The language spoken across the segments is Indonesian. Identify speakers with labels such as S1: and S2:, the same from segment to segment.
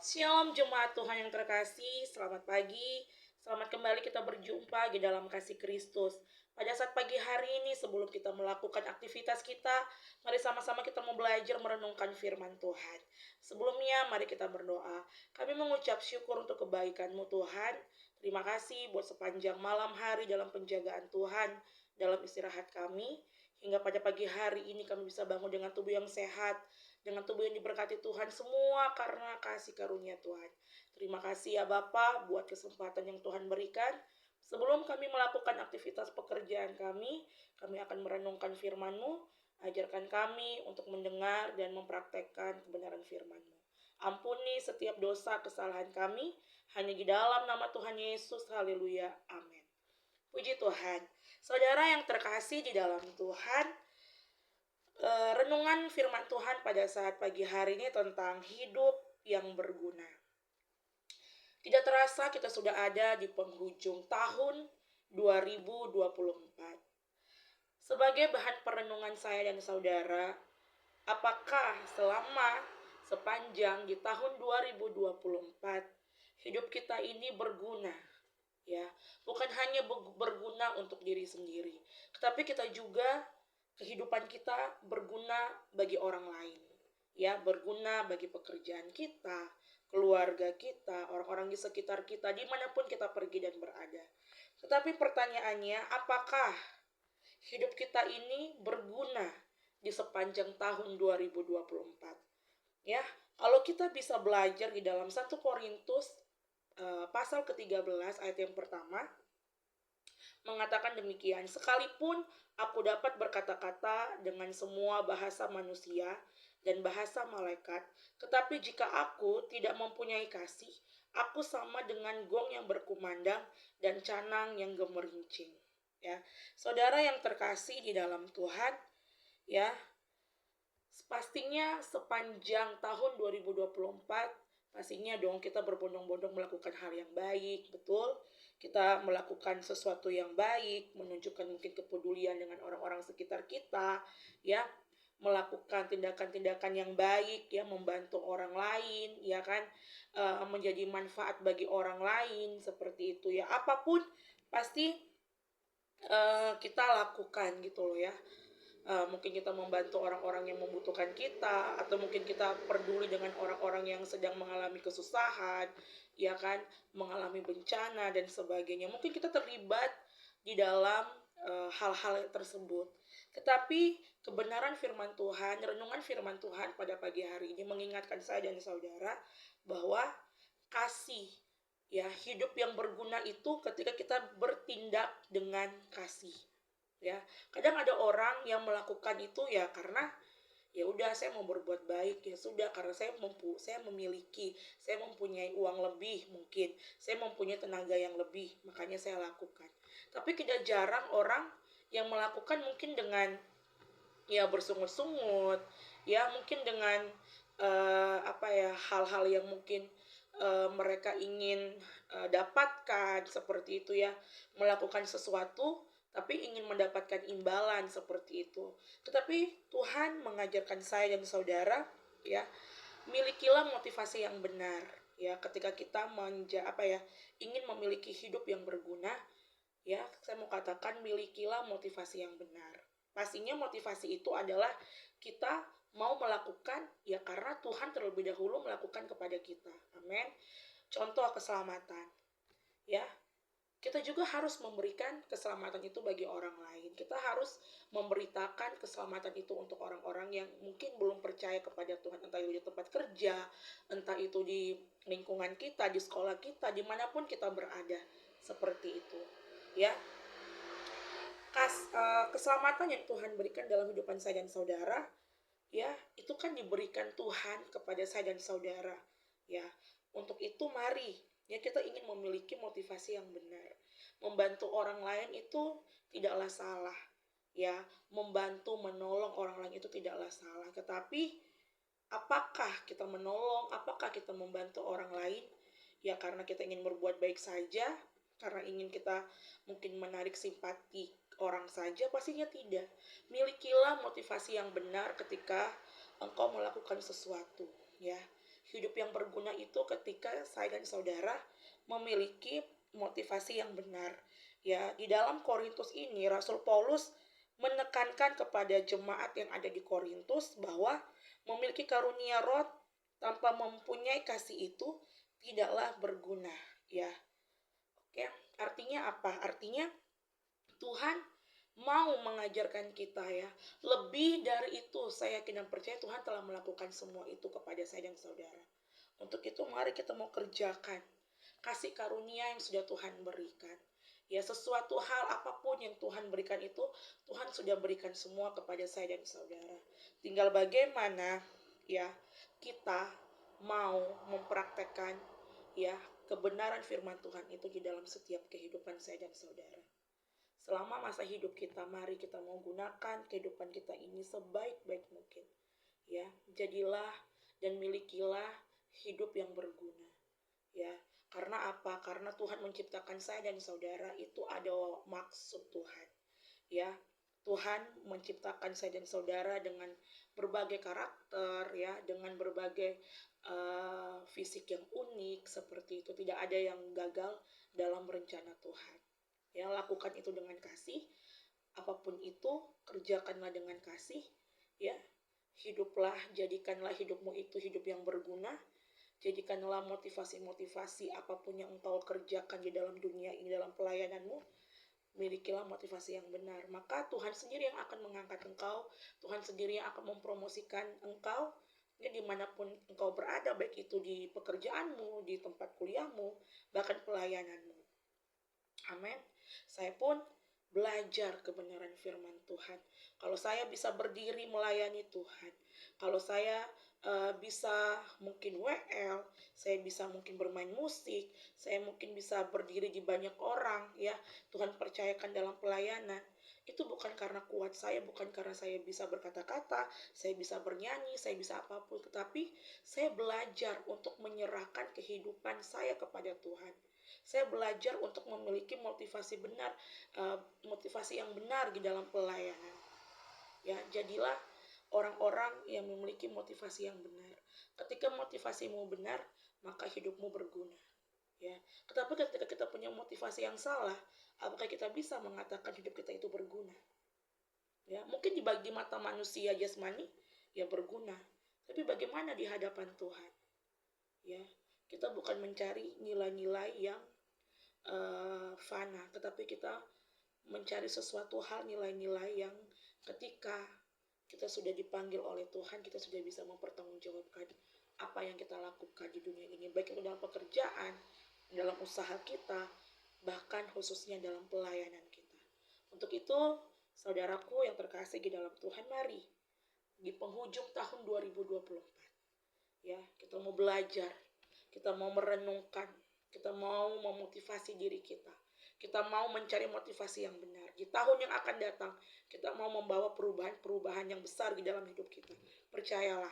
S1: Shalom jemaat Tuhan yang terkasih, selamat pagi. Selamat kembali kita berjumpa di dalam kasih Kristus. Pada saat pagi hari ini sebelum kita melakukan aktivitas kita, mari sama-sama kita mau belajar merenungkan firman Tuhan. Sebelumnya mari kita berdoa. Kami mengucap syukur untuk kebaikan-Mu Tuhan. Terima kasih buat sepanjang malam hari dalam penjagaan Tuhan, dalam istirahat kami. Hingga pada pagi hari ini kami bisa bangun dengan tubuh yang sehat, dengan tubuh yang diberkati Tuhan, semua karena kasih karunia Tuhan. Terima kasih ya Bapa buat kesempatan yang Tuhan berikan. Sebelum kami melakukan aktivitas pekerjaan kami akan merenungkan firman-Mu. Ajarkan kami untuk mendengar dan mempraktekkan kebenaran firman-Mu. Ampuni setiap dosa kesalahan kami, hanya di dalam nama Tuhan Yesus. Haleluya. Amin. Puji Tuhan. Saudara yang terkasih di dalam Tuhan, renungan firman Tuhan pada saat pagi hari ini tentang hidup yang berguna. Tidak terasa kita sudah ada di penghujung tahun 2024. Sebagai bahan perenungan saya dan saudara, apakah sepanjang di tahun 2024 hidup kita ini berguna? Ya, bukan hanya berguna untuk diri sendiri, tetapi kita juga kehidupan kita berguna bagi orang lain, ya, berguna bagi pekerjaan kita, keluarga kita, orang-orang di sekitar kita, dimanapun kita pergi dan berada. Tetapi pertanyaannya, apakah hidup kita ini berguna di sepanjang tahun 2024? Ya, kalau kita bisa belajar di dalam 1 Korintus pasal ke-13 ayat yang pertama, mengatakan demikian, sekalipun aku dapat berkata-kata dengan semua bahasa manusia dan bahasa malaikat, tetapi jika aku tidak mempunyai kasih, aku sama dengan gong yang berkumandang dan canang yang gemerincing. Ya, saudara yang terkasih di dalam Tuhan, ya, pastinya sepanjang tahun 2024 pastinya dong kita berbondong-bondong melakukan hal yang baik, betul? Kita melakukan sesuatu yang baik, menunjukkan mungkin kepedulian dengan orang-orang sekitar kita, ya, melakukan tindakan-tindakan yang baik, ya, membantu orang lain, ya kan, menjadi manfaat bagi orang lain, seperti itu ya. Apapun pasti kita lakukan gitu loh ya. Mungkin kita membantu orang-orang yang membutuhkan kita, atau mungkin kita peduli dengan orang-orang yang sedang mengalami kesusahan, ya kan, mengalami bencana dan sebagainya. Mungkin kita terlibat di dalam hal-hal tersebut. Tetapi kebenaran firman Tuhan, renungan firman Tuhan pada pagi hari ini mengingatkan saya dan saudara bahwa kasih, ya, hidup yang berguna itu ketika kita bertindak dengan kasih. Ya, kadang ada orang yang melakukan itu ya karena ya udah, saya mau berbuat baik, ya sudah, karena saya mempunyai uang lebih, mungkin saya mempunyai tenaga yang lebih, makanya saya lakukan. Tapi tidak jarang orang yang melakukan mungkin dengan ya bersungut-sungut, ya mungkin dengan hal-hal yang mungkin mereka ingin dapatkan, seperti itu ya, melakukan sesuatu tapi ingin mendapatkan imbalan, seperti itu. Tetapi Tuhan mengajarkan saya dan saudara, ya, milikilah motivasi yang benar, ya, ketika kita ingin memiliki hidup yang berguna, ya, saya mau katakan milikilah motivasi yang benar. Pastinya motivasi itu adalah kita mau melakukan ya karena Tuhan terlebih dahulu melakukan kepada kita. Amin. Contoh keselamatan, ya, kita juga harus memberikan keselamatan itu bagi orang lain. Kita harus memberitakan keselamatan itu untuk orang-orang yang mungkin belum percaya kepada Tuhan, entah itu di tempat kerja, entah itu di lingkungan kita, di sekolah kita, dimanapun kita berada, seperti itu, ya. Keselamatan yang Tuhan berikan dalam kehidupan saya dan saudara, ya, itu kan diberikan Tuhan kepada saya dan saudara, ya. Untuk itu mari, ya, kita ingin memiliki motivasi yang benar. Membantu orang lain itu tidaklah salah, ya. Membantu, menolong orang lain itu tidaklah salah. Tetapi apakah kita menolong, apakah kita membantu orang lain ya karena kita ingin berbuat baik saja, karena ingin kita mungkin menarik simpati orang saja? Pastinya tidak. Milikilah motivasi yang benar ketika engkau melakukan sesuatu, ya. Hidup yang berguna itu ketika saya dan saudara memiliki motivasi yang benar. Ya, di dalam Korintus ini Rasul Paulus menekankan kepada jemaat yang ada di Korintus bahwa memiliki karunia roh tanpa mempunyai kasih itu tidaklah berguna, ya. Oke, artinya apa? Artinya Tuhan mau mengajarkan kita, ya. Lebih dari itu, saya yakin dan percaya Tuhan telah melakukan semua itu kepada saya dan saudara. Untuk itu mari kita mau kerjakan kasih karunia yang sudah Tuhan berikan. Ya, sesuatu hal apapun yang Tuhan berikan itu, Tuhan sudah berikan semua kepada saya dan saudara. Tinggal bagaimana, ya, kita mau mempraktekkan, ya, kebenaran firman Tuhan itu di dalam setiap kehidupan saya dan saudara. Selama masa hidup kita, mari kita mau gunakan kehidupan kita ini sebaik-baik mungkin. Ya, jadilah dan milikilah hidup yang berguna. Ya, karena apa? Karena Tuhan menciptakan saya dan saudara itu ada maksud Tuhan. Ya, Tuhan menciptakan saya dan saudara dengan berbagai karakter, ya, dengan berbagai fisik yang unik seperti itu. Tidak ada yang gagal dalam rencana Tuhan. Ya, lakukan itu dengan kasih. Apapun itu, kerjakanlah dengan kasih. Ya, hiduplah, jadikanlah hidupmu itu hidup yang berguna. Jadikanlah motivasi-motivasi apapun yang engkau kerjakan di dalam dunia ini, dalam pelayananmu, milikilah motivasi yang benar. Maka Tuhan sendiri yang akan mengangkat engkau, Tuhan sendiri yang akan mempromosikan engkau, ya, dimanapun engkau berada, baik itu di pekerjaanmu, di tempat kuliahmu, bahkan pelayananmu. Amin. Saya pun belajar kebenaran firman Tuhan. Kalau saya bisa berdiri melayani Tuhan, kalau saya bisa mungkin WL, saya bisa mungkin bermain musik, saya mungkin bisa berdiri di banyak orang, ya, Tuhan percayakan dalam pelayanan. Itu bukan karena kuat saya, bukan karena saya bisa berkata-kata, saya bisa bernyanyi, saya bisa apapun, tetapi saya belajar untuk menyerahkan kehidupan saya kepada Tuhan. Saya belajar untuk memiliki motivasi benar, motivasi yang benar di dalam pelayanan. Ya, jadilah orang-orang yang memiliki motivasi yang benar. Ketika motivasimu benar, maka hidupmu berguna. Ya, tetapi ketika kita punya motivasi yang salah, apakah kita bisa mengatakan hidup kita itu berguna? Ya, mungkin dibagi mata manusia jasmani, ya berguna. Tapi bagaimana di hadapan Tuhan? Ya, kita bukan mencari nilai-nilai yang fana, tetapi kita mencari sesuatu hal, nilai-nilai yang ketika kita sudah dipanggil oleh Tuhan, kita sudah bisa mempertanggungjawabkan apa yang kita lakukan di dunia ini, baik itu dalam pekerjaan, dalam usaha kita, bahkan khususnya dalam pelayanan kita. Untuk itu, saudaraku yang terkasih di dalam Tuhan, mari di penghujung tahun 2024, ya, kita mau belajar, kita mau merenungkan, kita mau memotivasi diri kita. Kita mau mencari motivasi yang benar. Di tahun yang akan datang, kita mau membawa perubahan-perubahan yang besar di dalam hidup kita. Percayalah,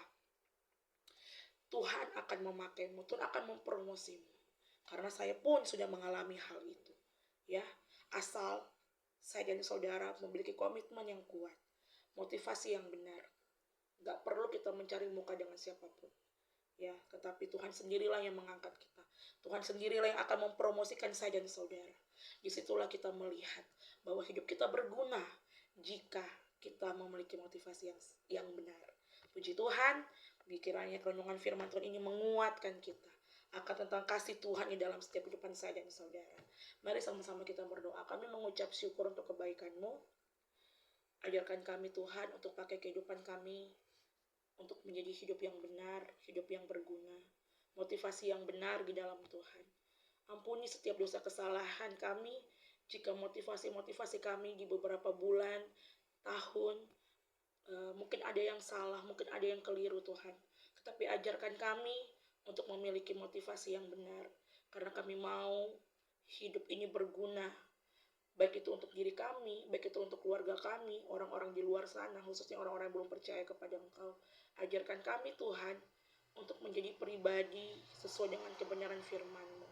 S1: Tuhan akan memakaimu, Tuhan akan mempromosimu. Karena saya pun sudah mengalami hal itu. Ya, asal saya dan saudara memiliki komitmen yang kuat, motivasi yang benar. Gak perlu kita mencari muka dengan siapapun. Ya, tetapi Tuhan sendirilah yang mengangkat kita. Tuhan sendirilah yang akan mempromosikan saya dan saudara. Disitulah kita melihat bahwa hidup kita berguna jika kita memiliki motivasi yang benar. Puji Tuhan, kiranya renungan firman Tuhan ini menguatkan kita akan tentang kasih Tuhan di dalam setiap kehidupan saya dan saudara. Mari sama-sama kita berdoa. Kami mengucap syukur untuk kebaikan-Mu. Ajarkan kami Tuhan untuk pakai kehidupan kami untuk menjadi hidup yang benar, hidup yang berguna, motivasi yang benar di dalam Tuhan. Ampuni setiap dosa kesalahan kami, jika motivasi-motivasi kami di beberapa bulan, tahun, mungkin ada yang salah, mungkin ada yang keliru Tuhan. Tetapi ajarkan kami untuk memiliki motivasi yang benar, karena kami mau hidup ini berguna, baik itu untuk diri kami, baik itu untuk keluarga kami, orang-orang di luar sana, khususnya orang-orang yang belum percaya kepada Engkau. Ajarkan kami Tuhan untuk menjadi pribadi sesuai dengan kebenaran firman-Mu,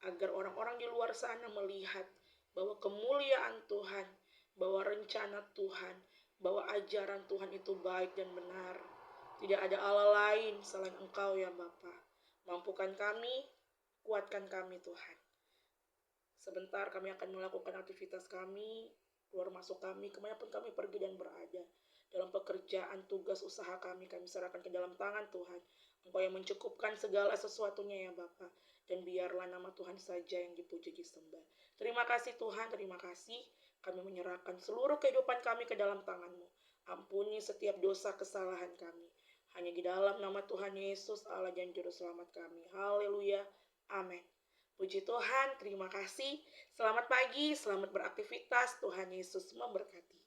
S1: agar orang-orang di luar sana melihat bahwa kemuliaan Tuhan, bahwa rencana Tuhan, bahwa ajaran Tuhan itu baik dan benar. Tidak ada Allah lain selain Engkau ya Bapa. Mampukan kami, kuatkan kami Tuhan. Sebentar kami akan melakukan aktivitas kami, keluar masuk kami, kemanapun kami pergi dan berada. Dalam pekerjaan, tugas, usaha kami serahkan ke dalam tangan Tuhan. Engkau yang mencukupkan segala sesuatunya ya Bapa. Dan biarlah nama Tuhan saja yang dipuji disembah. Terima kasih Tuhan, terima kasih. Kami menyerahkan seluruh kehidupan kami ke dalam tangan-Mu. Ampuni setiap dosa kesalahan kami. Hanya di dalam nama Tuhan Yesus, Allah dan Juru Selamat kami. Haleluya. Amin. Puji Tuhan, terima kasih. Selamat pagi, selamat beraktivitas. Tuhan Yesus memberkati.